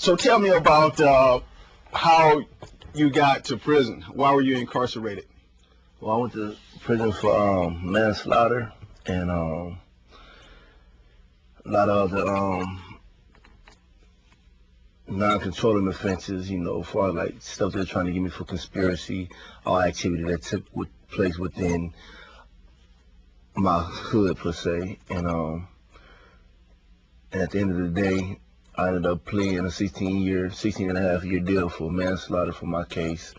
So tell me about how you got to prison. Why were you incarcerated? Well, I went to prison for manslaughter and a lot of other non-controlling offenses, you know, for like stuff they're trying to get me for conspiracy, all activity that took place within my hood per se. And at the end of the day, I ended up pleading a 16 and a half year deal for manslaughter for my case.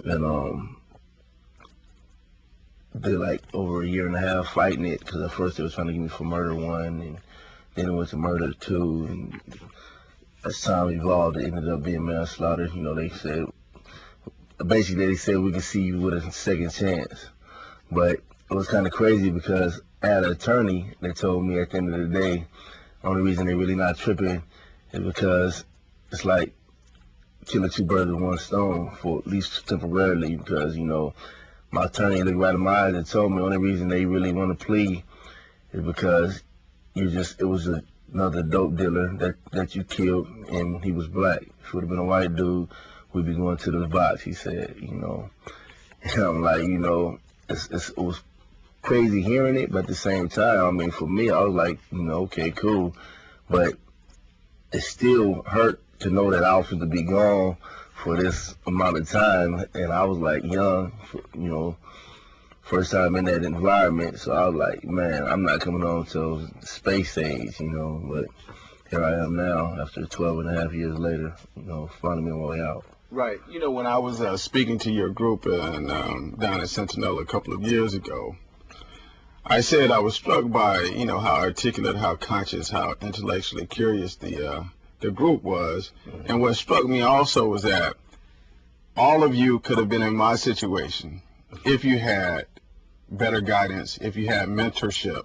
And did like over a year and a half fighting it, because at first they were trying to get me for murder 1, and then it went to murder 2, and as time evolved, it ended up being manslaughter. You know, they said, basically they said we could see you with a second chance. But it was kind of crazy because I had an attorney that told me at the end of the day, the only reason they're really not tripping is because it's like killing 2 birds with 1 stone, for at least temporarily, because, you know, my attorney looked right in my eyes and told me the only reason they really want to plea is because it was another dope dealer that you killed, and he was black. If it would have been a white dude, we'd be going to the box, he said, you know. And I'm like, you know, it was crazy hearing it, but at the same time, I mean, for me, I was like, you know, okay, cool. But it still hurt to know that I was supposed to be gone for this amount of time, and I was like young, you know, first time in that environment, so I was like, man, I'm not coming on till space age, you know. But here I am now, after 12 and a half years later, you know, finding my way out. Right. You know, when I was speaking to your group down at Sentinel a couple of years ago, I said I was struck by, you know, how articulate, how conscious, how intellectually curious the group was. Mm-hmm. And what struck me also was that all of you could have been in my situation if you had better guidance, if you had mentorship,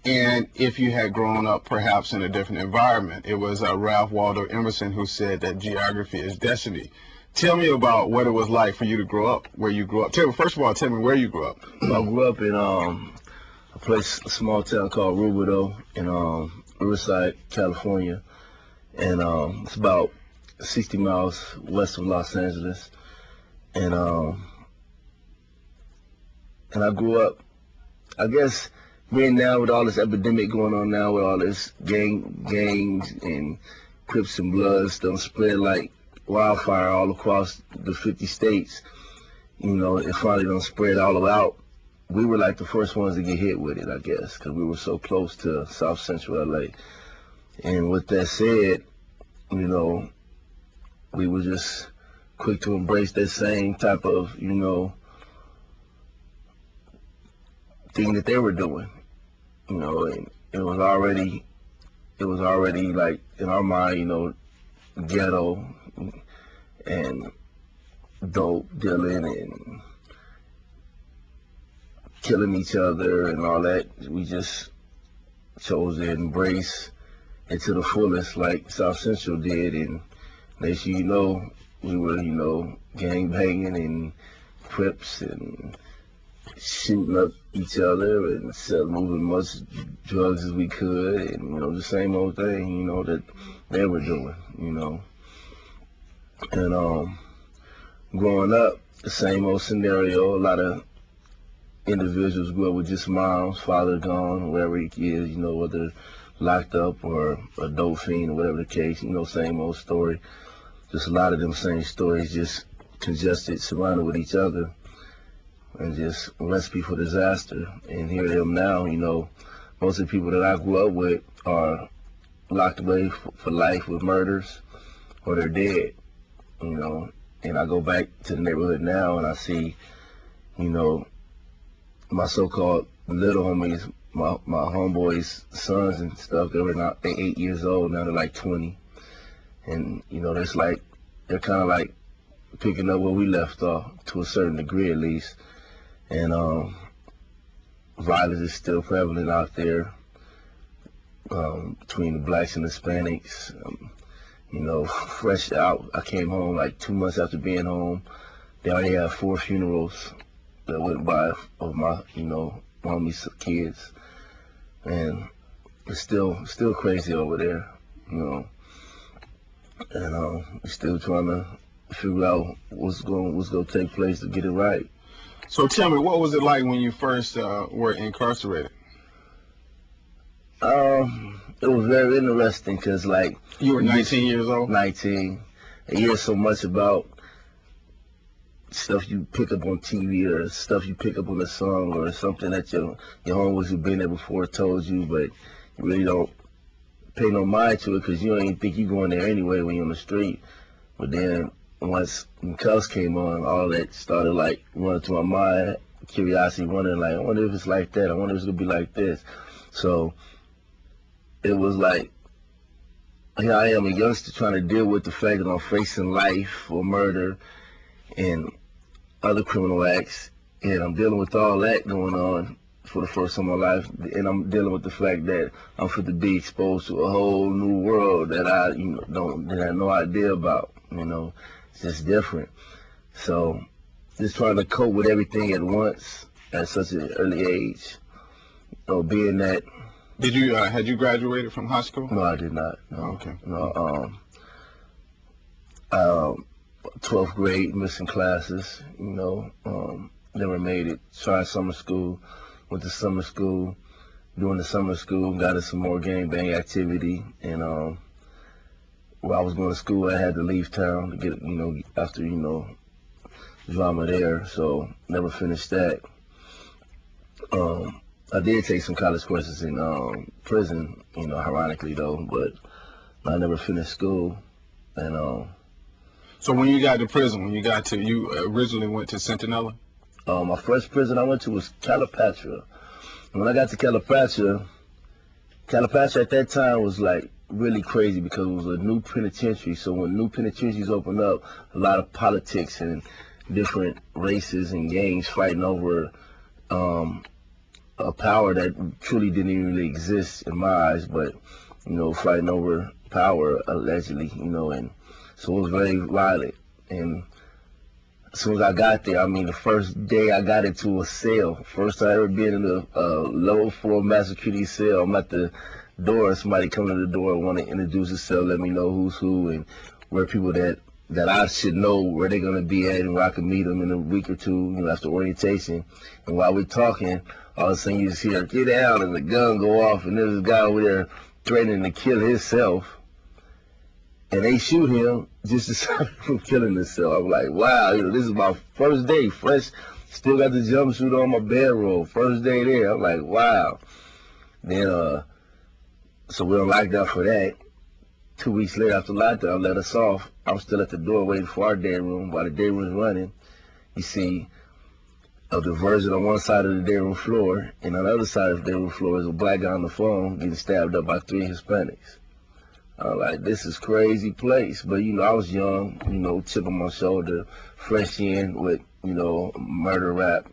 and if you had grown up perhaps in a different environment. It was Ralph Waldo Emerson who said that geography is destiny. Tell me about what it was like for you to grow up, where you grew up. First of all, tell me where you grew up. I grew up in a small town called Rubidoux in Riverside, California, and it's about 60 miles west of Los Angeles. And I grew up, I guess, being now with all this epidemic going on now, with all this gangs and Crips and Bloods don't spread like wildfire all across the 50 states, you know, it finally don't spread all about. We were like the first ones to get hit with it, I guess, because we were so close to South Central LA. And with that said, you know, we were just quick to embrace that same type of, you know, thing that they were doing. You know, and it was already like in our mind, you know, ghetto and dope dealing and killing each other and all that. We just chose to embrace it to the fullest, like South Central did. And next you know, we were, you know, gang banging and Crips and shooting up each other and moving much drugs as we could, and, you know, the same old thing, you know, that they were doing, you know. And growing up, the same old scenario. A lot of individuals grew up with just moms, father gone, wherever he is, you know, whether locked up or a dope fiend or whatever the case, you know, same old story. Just a lot of them same stories, just congested, surrounded with each other, and just recipe for disaster. And here I am now, you know, most of the people that I grew up with are locked away for life with murders, or they're dead, you know. And I go back to the neighborhood now and I see, you know, my so-called little homies, my homeboys' sons and stuff, they 8 years old, now they're like 20. And, you know, it's like, they're kind of like picking up where we left off, to a certain degree at least. And violence is still prevalent out there between the blacks and Hispanics. You know, fresh out, I came home like 2 months after being home. They already had 4 funerals that went by of my, you know, mommy's kids. And it's still crazy over there, you know. and we're still trying to figure out what's going to take place to get it right. So tell me, what was it like when you first were incarcerated? It was very interesting because, like, You were 19 years old? 19, and you hear so much about stuff you pick up on TV or stuff you pick up on a song or something that your homies who've been there before told you, but you really don't pay no mind to it because you don't even think you're going there anyway when you're on the street. But then once cuffs came on, all that started like running through my mind, curiosity, wondering like, I wonder if it's like that. I wonder if it's gonna be like this. So it was like, here I am, a youngster trying to deal with the fact that I'm facing life for murder and other criminal acts, and I'm dealing with all that going on for the first time in my life, and I'm dealing with the fact that I'm fit to be exposed to a whole new world that I that I had no idea about. It's just different. So just trying to cope with everything at once at such an early age. Being that. Did you had you graduated from high school? No, I did not. No. Okay. No. 12th grade, missing classes, never made it. Tried summer school, went to summer school. During the summer school, got in some more gangbang activity, and while I was going to school, I had to leave town to get, after, drama there, so never finished that. I did take some college courses in prison, ironically though, but I never finished school, and So when you got to prison, you originally went to Centinela? My first prison I went to was Calipatria. When I got to Calipatria at that time was like really crazy because it was a new penitentiary. So when new penitentiaries opened up, a lot of politics and different races and gangs fighting over a power that truly didn't even really exist in my eyes, but fighting over power allegedly, and so it was very violent. And as soon as I got there, the first day I got into a cell, first time I ever been in a level 4 mass security cell. I'm at the door, somebody come to the door, want to introduce themselves, let me know who's who and where people that I should know where they're going to be at and where I can meet them in a week or two, after orientation. And while we're talking, all of a sudden you just hear, get out, and the gun go off, and there's a guy over there threatening to kill himself. And they shoot him just to stop him from killing himself. I'm like, wow, this is my first day, fresh, still got the jumpsuit on my bedroll, first day there. I'm like, wow. Then, so we're on lockdown for that. 2 weeks later after lockdown, let us off. I'm still at the door waiting for our day room. While the day room's running, you see a diversion on one side of the day room floor, and on the other side of the day room floor is a black guy on the phone getting stabbed up by 3 Hispanics. I'm like, this is crazy place. But, I was young, chip on my shoulder, fresh in with, murder rap,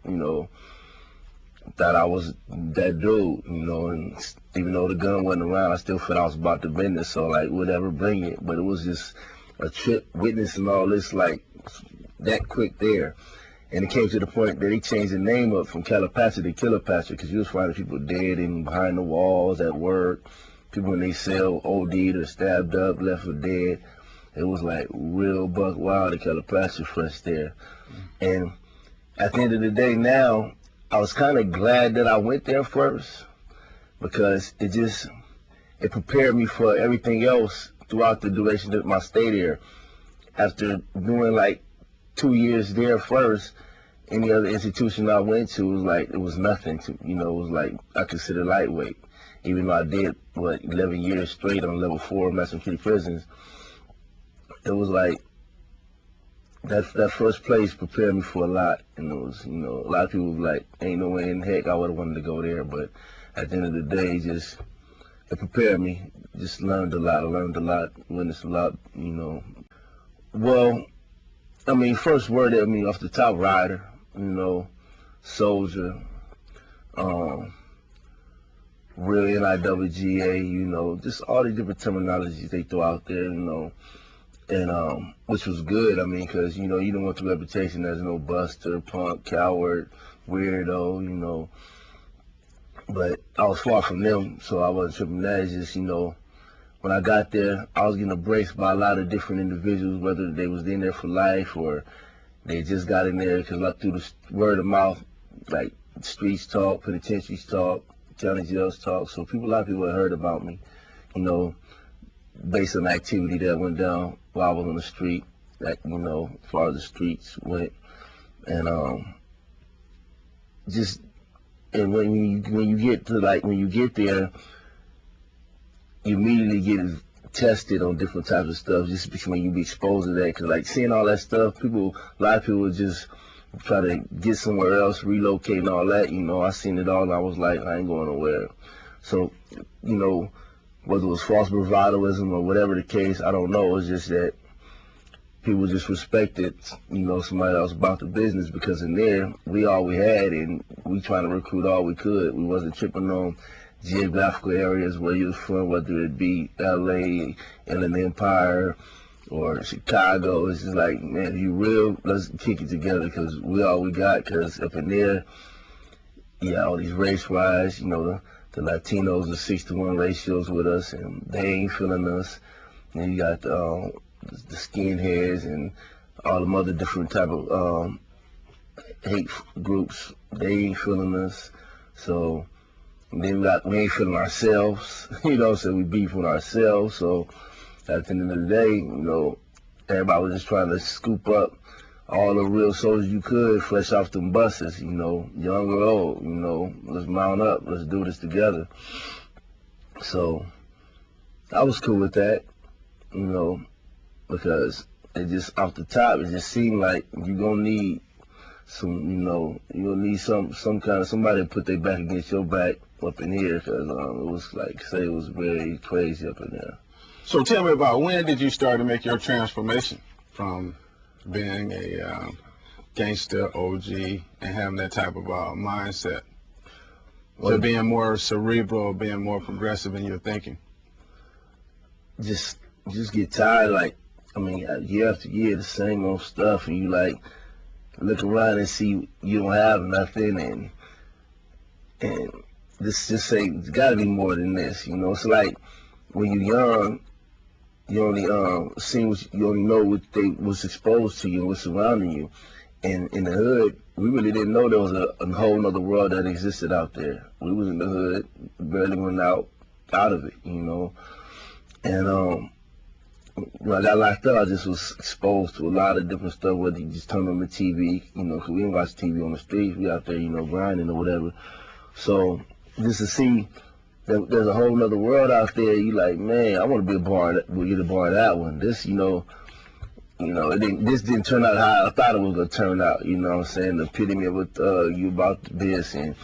thought I was that dude, and even though the gun wasn't around, I still felt I was about to business, so like, whatever, bring it. But it was just a trip witnessing all this, like, that quick there. And it came to the point that he changed the name up from Calipatria to Kilopatria because you was finding people dead and behind the walls at work. People in they cell OD'd or stabbed up, left for dead. It was like real buck wild at Calipatria fresh there. And at the end of the day now, I was kind of glad that I went there first because it prepared me for everything else throughout the duration of my stay there. After doing like 2 years there first, any other institution I went to was like, it was nothing to, it was like I considered lightweight. Even though I did, 11 years straight on level 4 maximum security prisons, it was like, that first place prepared me for a lot. And it was, a lot of people was like, ain't no way in heck I would have wanted to go there. But at the end of the day, it prepared me. Just learned a lot. I learned a lot, witnessed a lot, Well, first word off the top, rider, soldier, real NIWGA, just all the different terminologies they throw out there, and which was good, because, you don't want the reputation as no buster, punk, coward, weirdo, but I was far from them, so I wasn't tripping that. It's just, when when I got there, I was getting embraced by a lot of different individuals, whether they was in there for life or they just got in there because like through the word of mouth, like streets talk, penitentiaries talk, county jails talk. So a lot of people had heard about me, you know, based on the activity that went down while I was on the street, like, you know, as far as the streets went. And and when you get there, you immediately get tested on different types of stuff just because when you be exposed to that. Because like seeing all that stuff, a lot of people would just try to get somewhere else, relocate and all that. You know, I seen it all and I was like, I ain't going nowhere. So, you know, whether it was false bravadoism or whatever the case, I don't know. It's just that people just respected, you know, somebody else about the business because in there, we all we had and we trying to recruit all we could. We wasn't tripping on geographical areas where you was from, whether it be LA, Inland Empire, or Chicago. It's just like, man, if you real, let's kick it together because we all we got. Because up in there, yeah, all these race riots, you know, the Latinos are 6-to-1 ratios with us, and they ain't feeling us. And you got the skinheads and all them other different type of hate groups. They ain't feeling us. So then we ain't feeling ourselves, you know, so we beef with ourselves. So at the end of the day, you know, everybody was just trying to scoop up all the real soldiers you could, fresh off them buses, you know, young or old, you know, let's mount up, let's do this together. So I was cool with that, you know, because it just off the top, it just seemed like you're gonna need some, you know, you'll need some kind of somebody to put their back against your back up in here, because it was like, say, it was very crazy up in there. So tell me about, when did you start to make your transformation from being a gangster OG and having that type of mindset to being more cerebral, being more progressive in your thinking? Just get tired, like, I mean, year after year, the same old stuff, and you like look around and see you don't have nothing, and this just say it's got to be more than this, you know. It's like when you're young, you only you only know what's exposed to you, what's surrounding you. And in the hood, we really didn't know there was a whole other world that existed out there. We was in the hood, barely went out of it, you know. And when I got locked up, I just was exposed to a lot of different stuff, whether you just turn on the TV, you know, because we didn't watch TV on the streets. We out there, you know, grinding or whatever. So just to see that there's a whole other world out there, you like, man, I want to be a part of that one. This, you know, this didn't turn out how I thought it was going to turn out, you know what I'm saying? The epitome of what you about this, and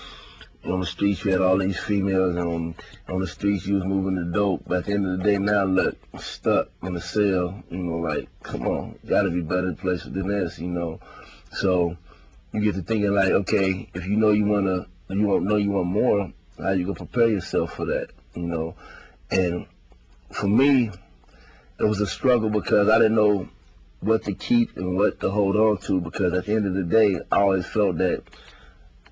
on the streets you had all these females, and on the streets you was moving the dope. But at the end of the day, now look, stuck in a cell, you know, like, come on, gotta be better place than this, you know. So you get to thinking like, okay, if you know you want more, how you gonna prepare yourself for that, you know? And for me, it was a struggle because I didn't know what to keep and what to hold on to, because at the end of the day, I always felt that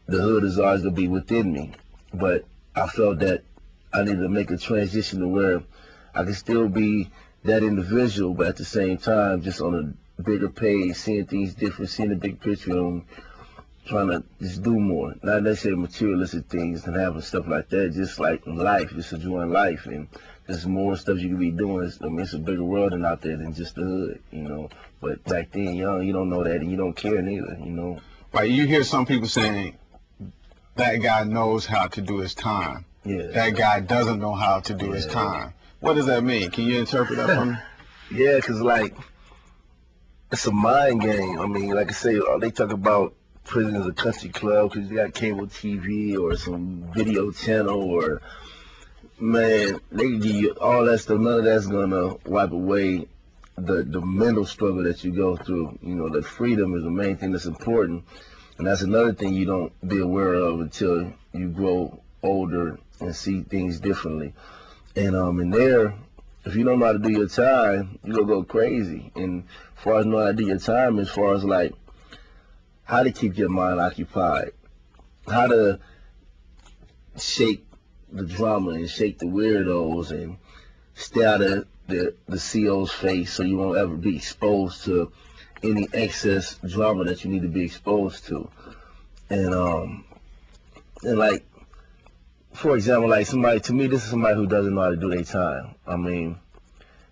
the hood is always gonna be within me. But I felt that I needed to make a transition to where I could still be that individual, but at the same time, just on a bigger page, seeing things different, seeing the big picture, and trying to just do more. Not necessarily materialistic things and having stuff like that, just like in life, just enjoying life. And there's more stuff you can be doing. I mean, it's a bigger world out there than just the hood, you know. But back then, young, you don't know that, and you don't care neither, you know. Right, you hear some people saying, that guy knows how to do his time. Yeah. That guy doesn't know how to do his time. What does that mean? Can you interpret that for me? Yeah, because, like, it's a mind game. I mean, like I say, they talk about prison as a country club because you got cable TV or some video channel, or, man, they can give you all that stuff. None of that's going to wipe away the mental struggle that you go through. You know, the freedom is the main thing that's important. And that's another thing you don't be aware of until you grow older and see things differently. And in there, if you don't know how to do your time, you're going to go crazy. And as far as knowing how to do your time, as far as like how to keep your mind occupied, how to shake the drama and shake the weirdos, and stay out of the CO's face so you won't ever be exposed to any excess drama that you need to be exposed to. And like, for example, like somebody, to me, this is somebody who doesn't know how to do their time. I mean,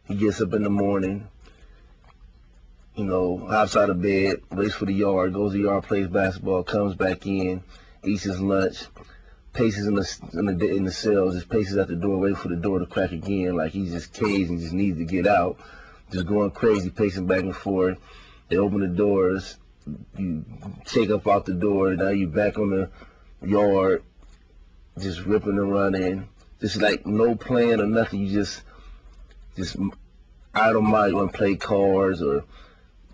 he gets up in the morning, you know, hops out of bed, waits for the yard, goes to the yard, plays basketball, comes back in, eats his lunch, paces in the cells, just paces at the door, waiting for the door to crack again, like he's just caged and just needs to get out, just going crazy, pacing back and forth. They open the doors, you take up out the door, now you back on the yard, just ripping and running, just like no plan or nothing. You just idle mind. You want to play cards, or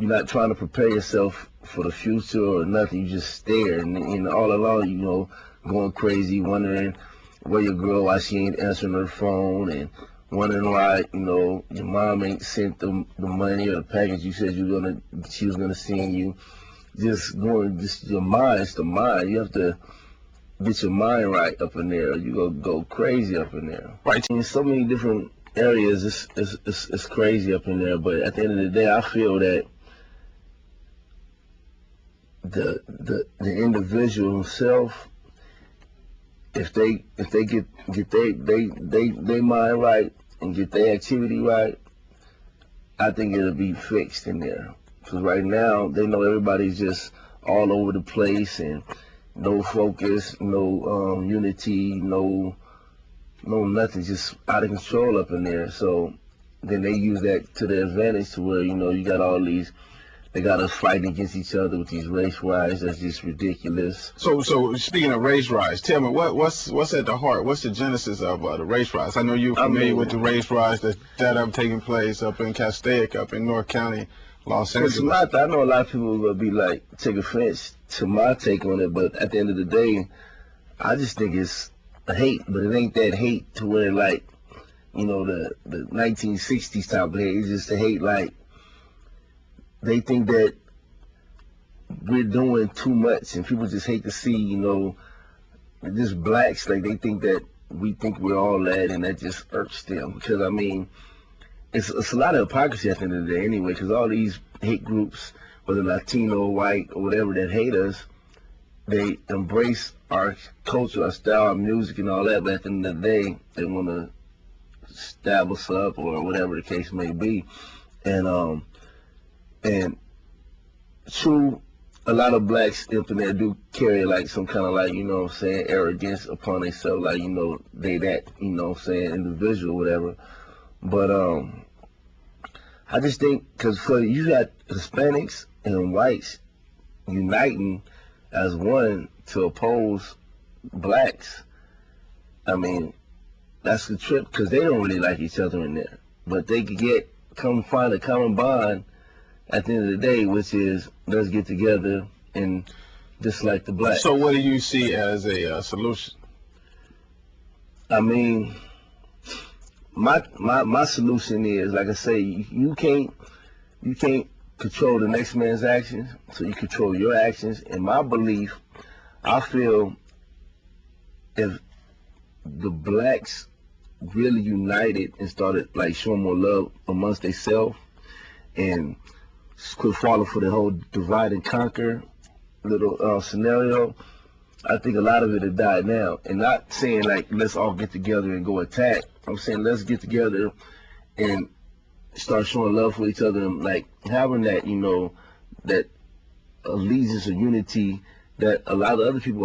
you're not trying to prepare yourself for the future or nothing. You just stare, and all along, you know, going crazy, wondering where your girl, why she ain't answering her phone, and wondering why, you know, your mom ain't sent the money or the package you said she was gonna send you. Just your mind's the mind. You have to get your mind right up in there, or you gonna go crazy up in there. Right. In so many different areas, it's crazy up in there. But at the end of the day, I feel that the individual himself, if they get they mind right and get their activity right, I think it'll be fixed in there. Because right now they know everybody's just all over the place and no focus, no unity, no nothing, just out of control up in there. So then they use that to their advantage, to where, you know, you got all these. They got us fighting against each other with these race riots. That's just ridiculous. So speaking of race riots, tell me what's at the heart? What's the genesis of the race riots? I know you're familiar with the race riots that have taken place up in Castaic, up in North County, Los Angeles. I know a lot of people will be like, take offense to my take on it, but at the end of the day, I just think it's a hate, but it ain't that hate to where, like, you know, the 1960s type of hate. It's just a hate like they think that we're doing too much, and people just hate to see, you know, just blacks, like they think that we think we're all that, and that just irks them. Because, I mean, it's a lot of hypocrisy at the end of the day anyway, because all these hate groups, whether Latino, white, or whatever, that hate us, they embrace our culture, our style, our music, and all that, but at the end of the day, they want to stab us up or whatever the case may be. And true, a lot of blacks up in there do carry like some kind of, like, you know what I'm saying, arrogance upon themselves, like, you know, they that, you know what I'm saying, individual, whatever. But I just think, because for you got Hispanics and whites uniting as one to oppose blacks, I mean, that's the trip, because they don't really like each other in there. But they could come find a common bond at the end of the day, which is, let's get together and dislike the blacks. So what do you see as a solution? I mean, my solution is, like I say, you can't control the next man's actions, so you control your actions. In my belief, I feel if the blacks really united and started like showing more love amongst themselves and quit falling for the whole divide and conquer little scenario, I think a lot of it had died now. And not saying like let's all get together and go attack. I'm saying let's get together and start showing love for each other, and like having that, you know, that allegiance or unity that a lot of other people